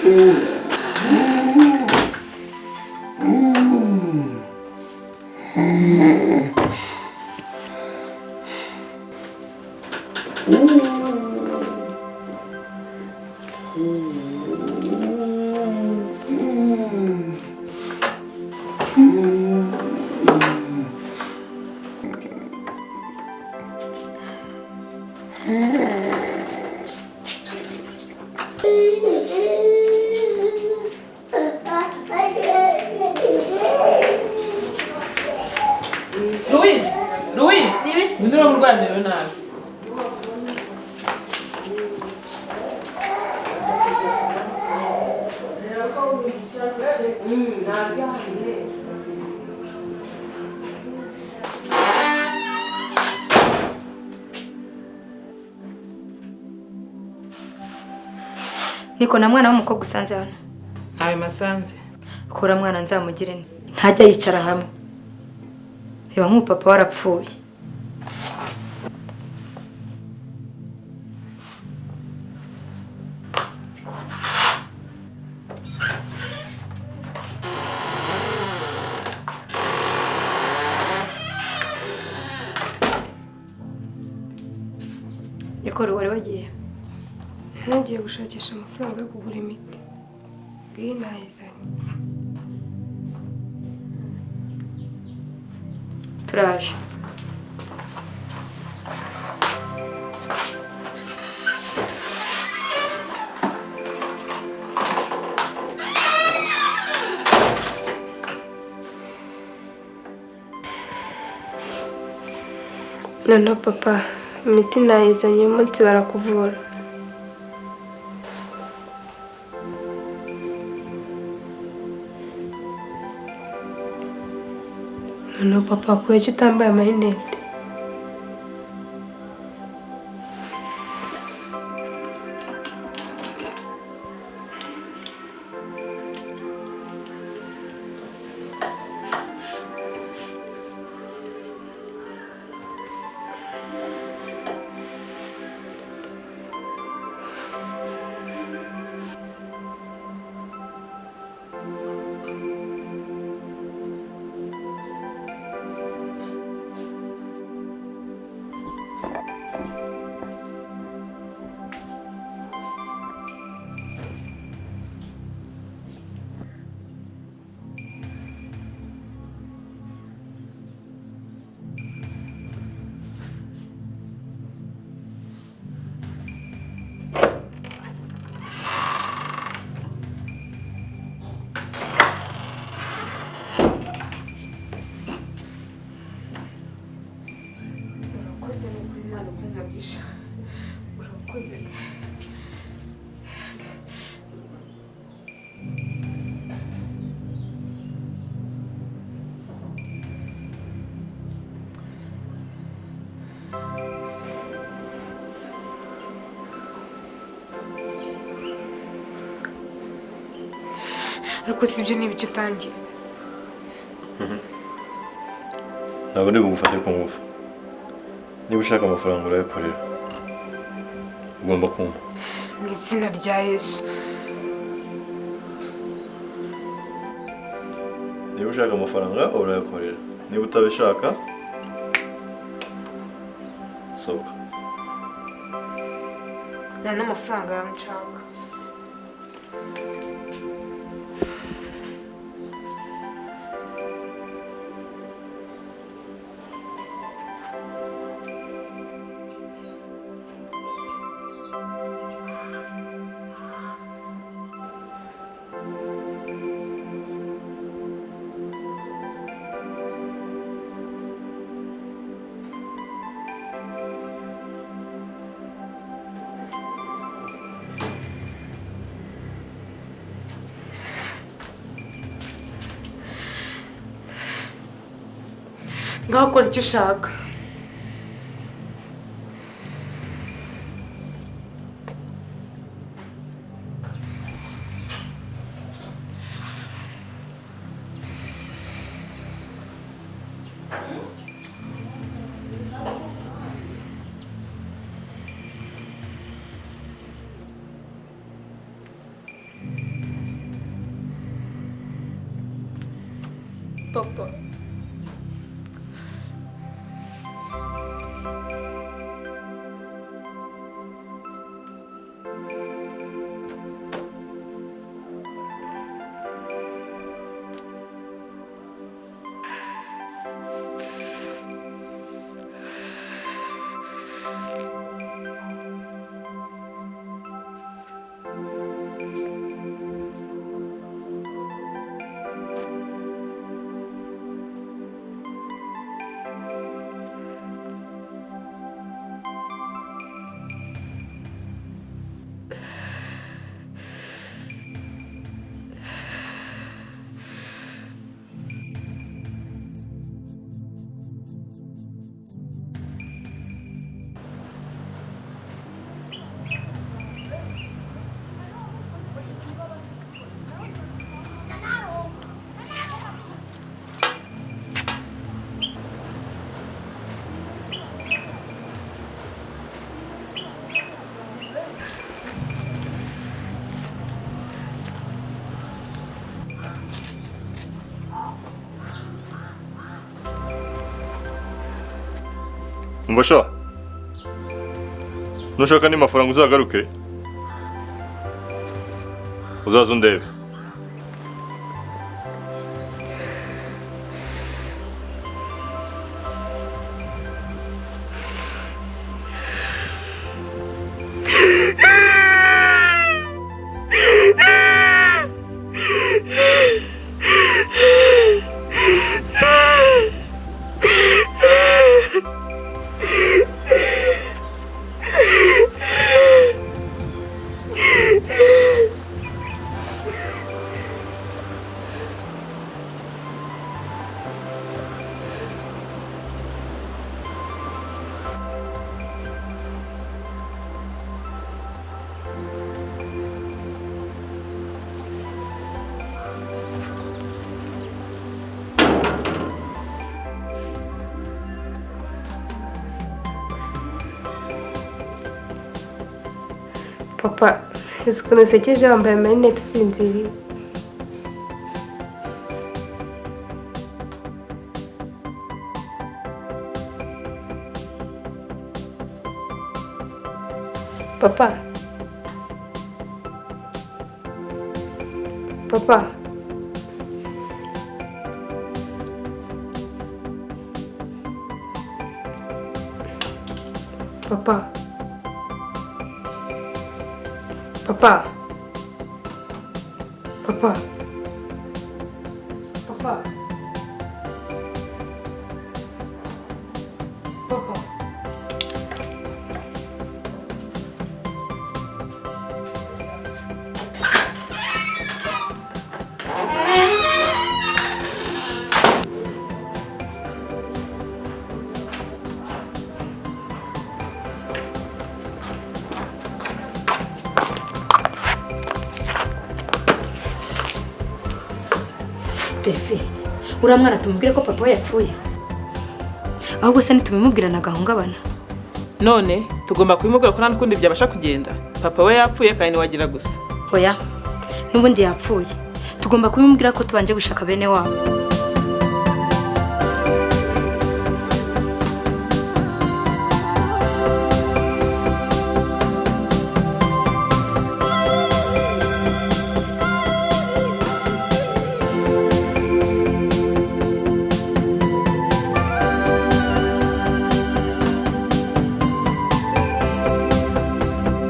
Rusi, ndimo kurwanira nabi. Niko na mwana w'umukobwa usanze hano. Hawe masanze. Kora mwana nzamugire ntajya yicara hamwe. Reba nk'upapa warapfuye. Niko wari wagiye. Nagiye gushakisha amafaranga yo kugura imiti. Ngiyi nayizanye. Turaje. Noneho papa, imiti nayizanye uyu munsi barakuvura. Noneho papa, kuki utambaye amarinete? Ariko si ibyo n'ibyo utangiye. Ntabwo ndi bugufate ku ngufu. Niba ushaka amafaranga urayakorera. Ugomba kumpa. Mu izina rya Yesu. Niba ushaka amafaranga urayakorera. Niba utabishaka sohoka. Nta n'amafaranga yanshaka. Ngakora icyo ushaka. papa. Mbasha. Nushaka ni mafaranga uzagaruke. Uzaza undebe. Papa, uzi ukuntu usekeje wambaye amarinete usinziriye. Papa. Papa. Papa. Papa. Papa. Papa. Papa. Delphi, uriya mwana tumubwire ko papa we yapfuye. Ahubwo se nitumimubwirana agahungabana. None tugomba kubimubwira ko nta n'ukundi byabasha kugenda. Papa we yapfuye kandi wagira gusa. Hoya, n'ubundi yapfuye. Tugomba kubimubwira ko tubanje gushaka bene wabo.